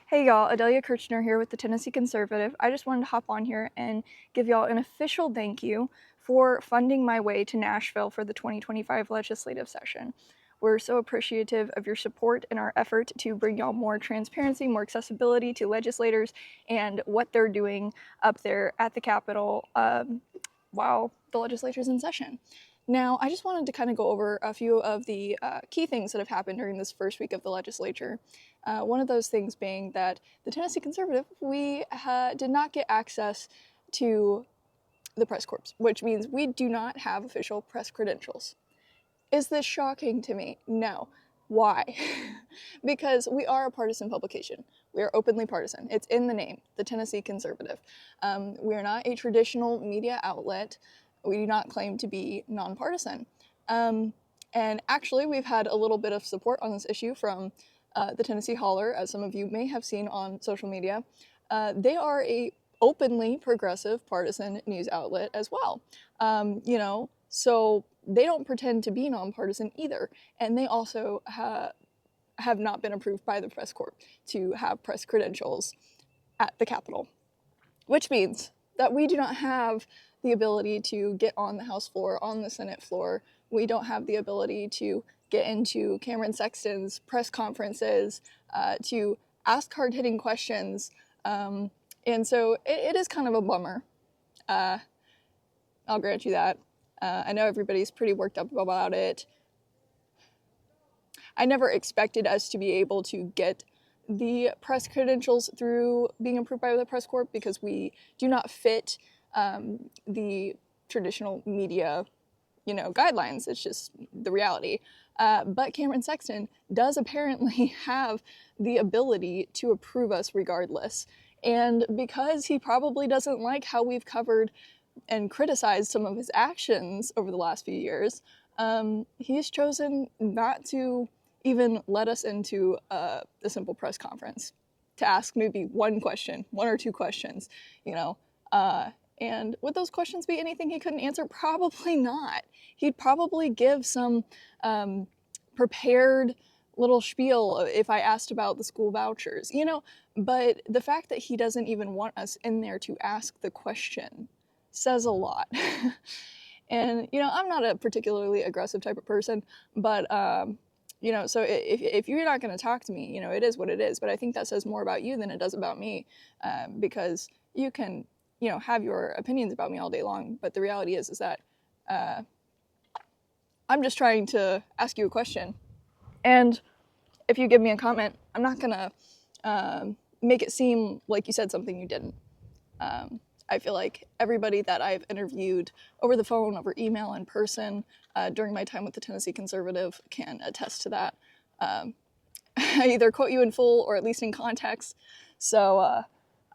Hey y'all, Adelia Kirchner here with the Tennessee Conservative. I just wanted to hop on here and give y'all an official thank you for funding my way to Nashville for the 2025 legislative session. We're so appreciative of your support in our effort to bring y'all more transparency, more accessibility to legislators and what they're doing up there at the Capitol while the legislature's in session. Now, I just wanted to kind of go over a few of the key things that have happened during this first week of the legislature. One of those things being that the Tennessee Conservative, we did not get access to the press corps, which means we do not have official press credentials. Is this shocking to me? No. Why? Because we are a partisan publication. We are openly partisan. It's in the name, the Tennessee Conservative. We are not a traditional media outlet. We do not claim to be nonpartisan. And actually, we've had a little bit of support on this issue from the Tennessee Holler, as some of you may have seen on social media. They are a openly progressive partisan news outlet as well. So they don't pretend to be nonpartisan either. And they also have not been approved by the press corps to have press credentials at the Capitol, which means that we do not have the ability to get on the House floor, on the Senate floor. We don't have the ability to get into Cameron Sexton's press conferences, to ask hard-hitting questions. And so it is kind of a bummer. I'll grant you that. I know everybody's pretty worked up about it. I never expected us to be able to get the press credentials through being approved by the press corps because we do not fit the traditional media, guidelines. It's just the reality. But Cameron Sexton does apparently have the ability to approve us regardless. And because he probably doesn't like how we've covered and criticized some of his actions over the last few years, he's chosen not to even let us into a simple press conference to ask maybe one or two questions, and would those questions be anything he couldn't answer? Probably not. He'd probably give some prepared little spiel if I asked about the school vouchers, but the fact that he doesn't even want us in there to ask the question says a lot. And, I'm not a particularly aggressive type of person, but so if you're not going to talk to me, it is what it is. But I think that says more about you than it does about me, because you can, have your opinions about me all day long. But the reality is that I'm just trying to ask you a question. And if you give me a comment, I'm not going to make it seem like you said something you didn't. I feel like everybody that I've interviewed over the phone, over email, in person, during my time with the Tennessee Conservative can attest to that. I either quote you in full or at least in context. So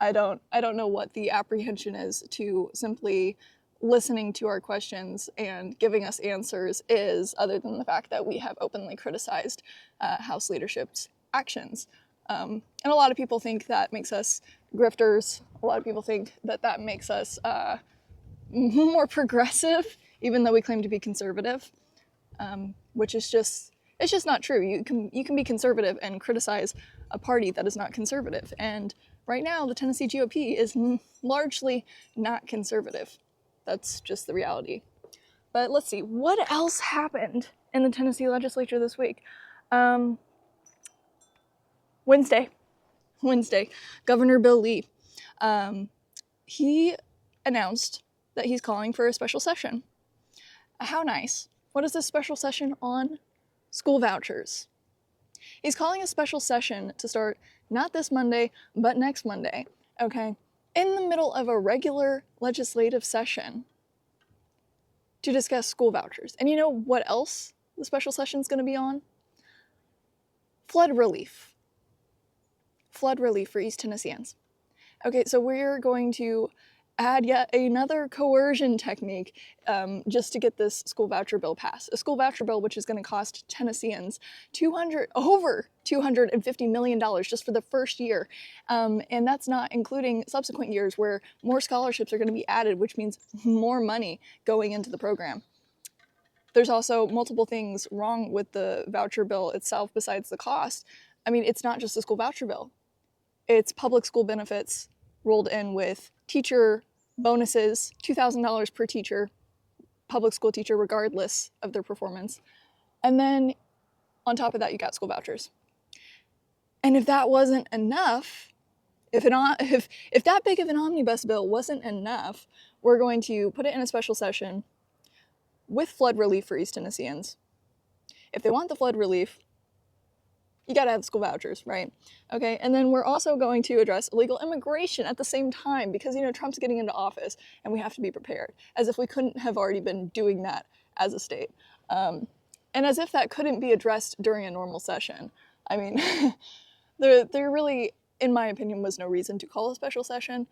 I don't know what the apprehension is to simply listening to our questions and giving us answers is, other than the fact that we have openly criticized House leadership's actions. And a lot of people think that makes us grifters. A lot of people think that makes us more progressive, even though we claim to be conservative, which is it's just not true. You can be conservative and criticize a party that is not conservative. And right now, the Tennessee GOP is largely not conservative. That's just the reality. But let's see, what else happened in the Tennessee legislature this week? Wednesday, Governor Bill Lee, he announced that he's calling for a special session. How nice. What is this special session on? School vouchers. He's calling a special session to start not this Monday, but next Monday, okay? In the middle of a regular legislative session to discuss school vouchers. And you know what else the special session is going to be on? Flood relief. Flood relief for East Tennesseans. Okay, so we're going to add yet another coercion technique just to get this school voucher bill passed. A school voucher bill which is going to cost Tennesseans over $250 million just for the first year. And that's not including subsequent years where more scholarships are going to be added, which means more money going into the program. There's also multiple things wrong with the voucher bill itself besides the cost. I mean, it's not just a school voucher bill. it's public school benefits rolled in with teacher bonuses, $2,000 per teacher, public school teacher, regardless of their performance. And then on top of that, you got school vouchers. And if that wasn't enough, if that big of an omnibus bill wasn't enough, we're going to put it in a special session with flood relief for East Tennesseans. If they want the flood relief, you gotta have school vouchers, right? Okay, and then we're also going to address illegal immigration at the same time because, Trump's getting into office and we have to be prepared, as if we couldn't have already been doing that as a state. And as if that couldn't be addressed during a normal session. I mean, there really, in my opinion, was no reason to call a special session.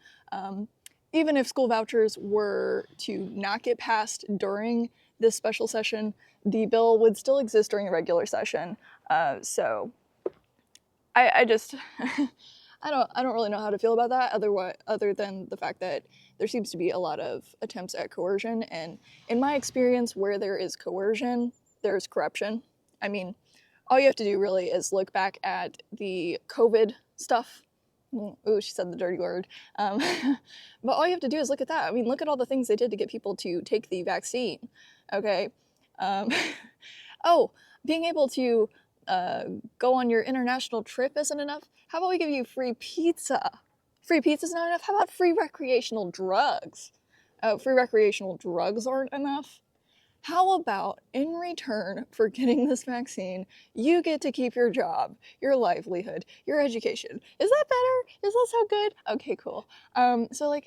Even if school vouchers were to not get passed during this special session, the bill would still exist during a regular session. So I just I don't really know how to feel about that other than the fact that there seems to be a lot of attempts at coercion, and in my experience, where there is coercion, there's corruption. I mean, all you have to do really is look back at the COVID stuff. Ooh, she said the dirty word. But all you have to do is look at that. I mean, look at all the things they did to get people to take the vaccine. Okay. Oh, being able to go on your international trip isn't enough? How about we give you free pizza? Free pizza's not enough? How about free recreational drugs? Free recreational drugs aren't enough? How about, in return for getting this vaccine, you get to keep your job, your livelihood, your education? Is that better? Does that sound good? Okay, cool. So,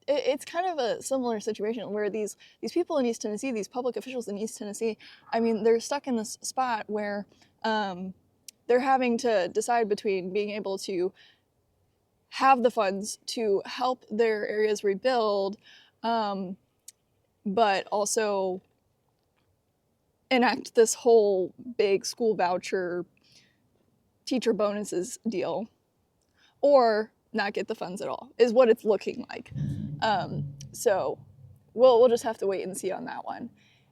it's kind of a similar situation where these people in East Tennessee, these public officials in East Tennessee, I mean, they're stuck in this spot where they're having to decide between being able to have the funds to help their areas rebuild, but also enact this whole big school voucher teacher bonuses deal, or not get the funds at all, is what it's looking like. So we'll just have to wait and see on that one.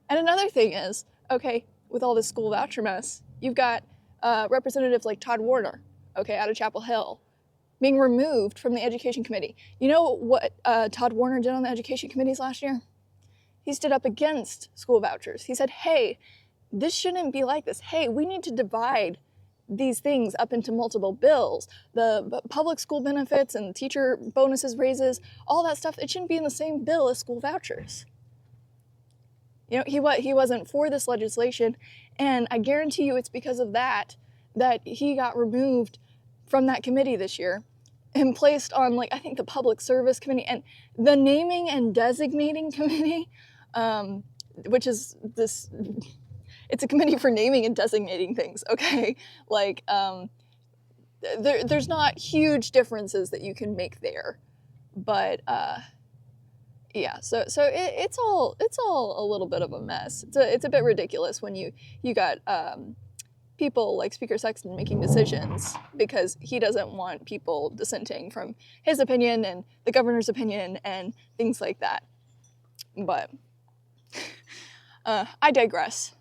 And another thing is, okay, with all this school voucher mess, you've got representatives like Todd Warner, okay, out of Chapel Hill, being removed from the Education Committee. You know what Todd Warner did on the Education Committees last year? He stood up against school vouchers. He said, hey, this shouldn't be like this. Hey, we need to divide these things up into multiple bills. The public school benefits and teacher bonuses, raises, all that stuff, it shouldn't be in the same bill as school vouchers. He wasn't for this legislation, and I guarantee you it's because of that he got removed from that committee this year and placed on, I think the Public Service Committee and the Naming and Designating Committee, which is this, it's a committee for naming and designating things, okay? There's not huge differences that you can make there, but yeah, so it's all a little bit of a mess. It's a bit ridiculous when you got people like Speaker Sexton making decisions because he doesn't want people dissenting from his opinion and the governor's opinion and things like that. But I digress.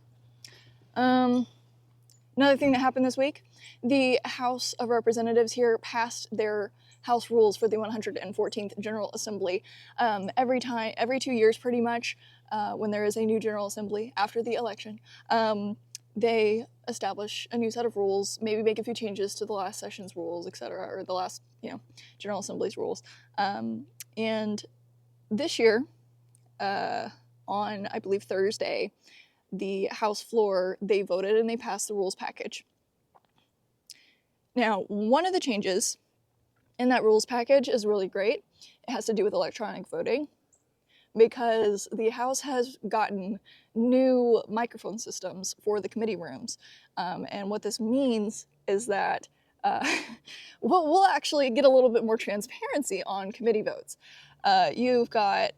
Another thing that happened this week, the House of Representatives here passed their House rules for the 114th General Assembly. Every 2 years pretty much, when there is a new General Assembly after the election, they establish a new set of rules, maybe make a few changes to the last session's rules, etc., or the last, General Assembly's rules. And this year, on, I believe, Thursday, the House floor, they voted and they passed the rules package. Now, one of the changes in that rules package is really great. It has to do with electronic voting, because the House has gotten new microphone systems for the committee rooms. And what this means is that we'll actually get a little bit more transparency on committee votes. You've got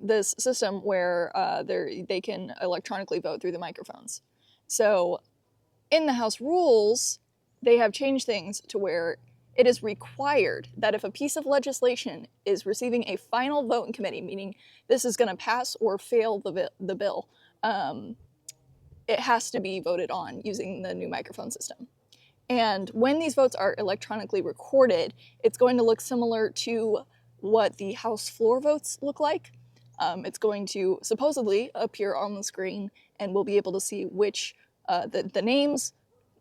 this system where they can electronically vote through the microphones. So in the House rules, they have changed things to where it is required that if a piece of legislation is receiving a final vote in committee, meaning this is going to pass or fail the bill, it has to be voted on using the new microphone system. And when these votes are electronically recorded, it's going to look similar to what the House floor votes look like. It's going to supposedly appear on the screen, and we'll be able to see which the names,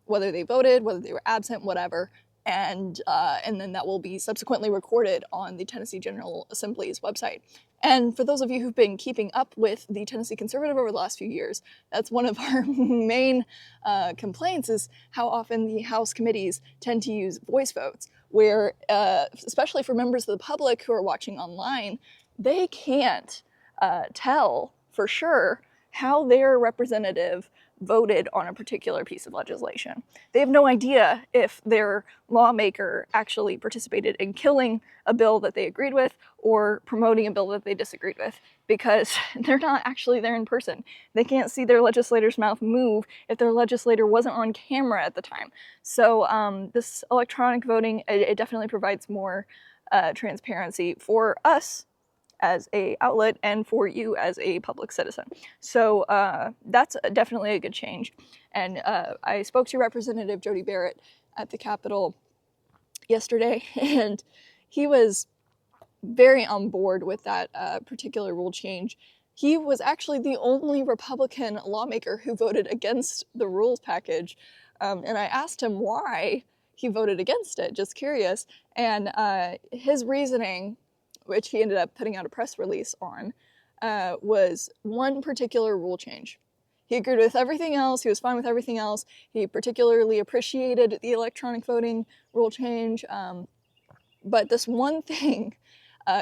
whether they voted, whether they were absent, whatever, and then that will be subsequently recorded on the Tennessee General Assembly's website. And for those of you who've been keeping up with the Tennessee Conservative over the last few years, that's one of our main complaints, is how often the House committees tend to use voice votes, where, especially for members of the public who are watching online, they can't tell for sure how their representative voted on a particular piece of legislation. They have no idea if their lawmaker actually participated in killing a bill that they agreed with or promoting a bill that they disagreed with, because they're not actually there in person. They can't see their legislator's mouth move if their legislator wasn't on camera at the time. So this electronic voting, it definitely provides more transparency for us as a outlet and for you as a public citizen. So that's definitely a good change. And I spoke to Representative Jody Barrett at the Capitol yesterday, and he was very on board with that particular rule change. He was actually the only Republican lawmaker who voted against the rules package, and I asked him why he voted against it, just curious, and his reasoning, which he ended up putting out a press release on, was one particular rule change. He agreed with everything else, he was fine with everything else, he particularly appreciated the electronic voting rule change, but this one thing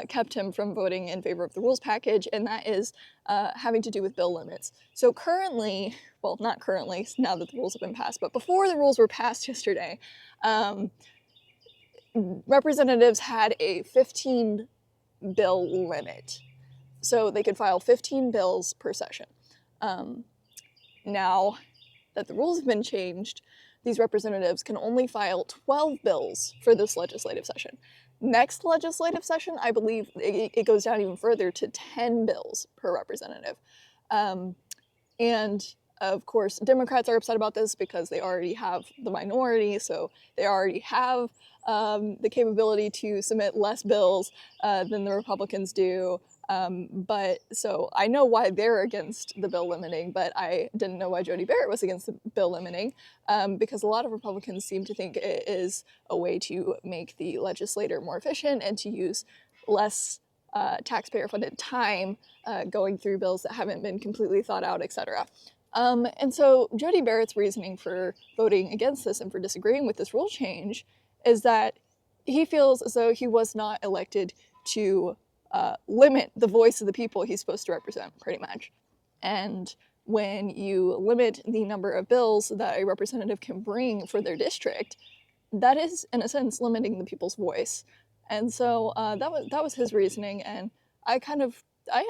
kept him from voting in favor of the rules package, and that is having to do with bill limits. So currently, well, not currently, now that the rules have been passed, but before the rules were passed yesterday, representatives had a 15 bill limit. So they could file 15 bills per session. Now that the rules have been changed, these representatives can only file 12 bills for this legislative session. Next legislative session, I believe it goes down even further to 10 bills per representative. And of course, Democrats are upset about this because they already have the minority, so they already have the capability to submit less bills than the Republicans do. But so I know why they're against the bill limiting, but I didn't know why Jody Barrett was against the bill limiting, because a lot of Republicans seem to think it is a way to make the legislator more efficient and to use less taxpayer-funded time going through bills that haven't been completely thought out, etc. And so Jody Barrett's reasoning for voting against this and for disagreeing with this rule change is that he feels as though he was not elected to limit the voice of the people he's supposed to represent, pretty much. And when you limit the number of bills that a representative can bring for their district, that is, in a sense, limiting the people's voice. And so that was his reasoning, and I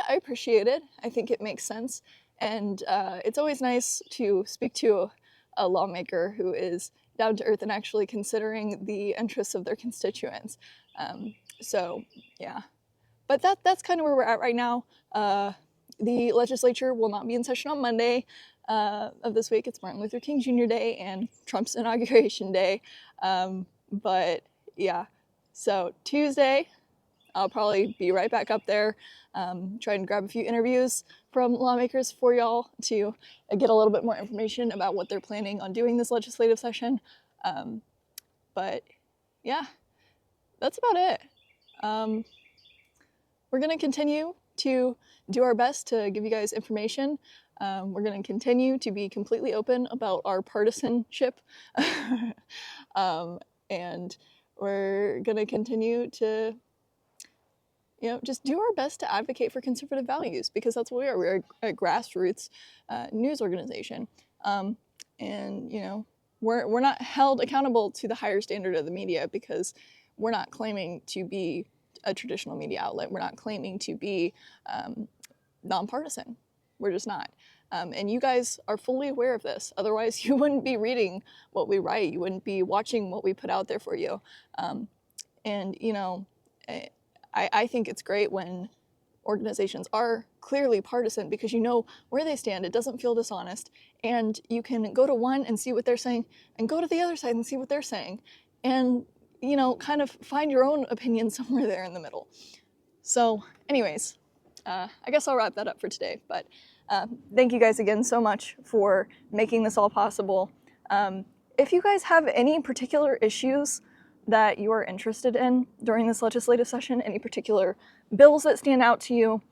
appreciate it. I think it makes sense. And it's always nice to speak to a lawmaker who is down to earth and actually considering the interests of their constituents. So, yeah. But that's kind of where we're at right now. The legislature will not be in session on Monday of this week. It's Martin Luther King Jr. Day and Trump's inauguration day. But, yeah. So, Tuesday, I'll probably be right back up there, try and grab a few interviews from lawmakers for y'all to get a little bit more information about what they're planning on doing this legislative session. But yeah, that's about it. We're going to continue to do our best to give you guys information. We're going to continue to be completely open about our partisanship. And we're going to continue to just do our best to advocate for conservative values, because that's what we are. We're a grassroots news organization. And, we're not held accountable to the higher standard of the media, because we're not claiming to be a traditional media outlet. We're not claiming to be nonpartisan. We're just not. And you guys are fully aware of this. Otherwise, you wouldn't be reading what we write. You wouldn't be watching what we put out there for you. I think it's great when organizations are clearly partisan because you know where they stand. It doesn't feel dishonest, and you can go to one and see what they're saying and go to the other side and see what they're saying, and kind of find your own opinion somewhere there in the middle. So anyways, I guess I'll wrap that up for today, but thank you guys again so much for making this all possible. If you guys have any particular issues that you are interested in during this legislative session, any particular bills that stand out to you,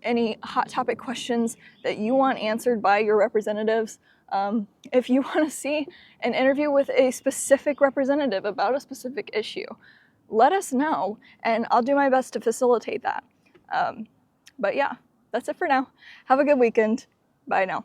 any hot topic questions that you want answered by your representatives, if you want to see an interview with a specific representative about a specific issue, let us know, and I'll do my best to facilitate that. But yeah, that's it for now. Have a good weekend. Bye now.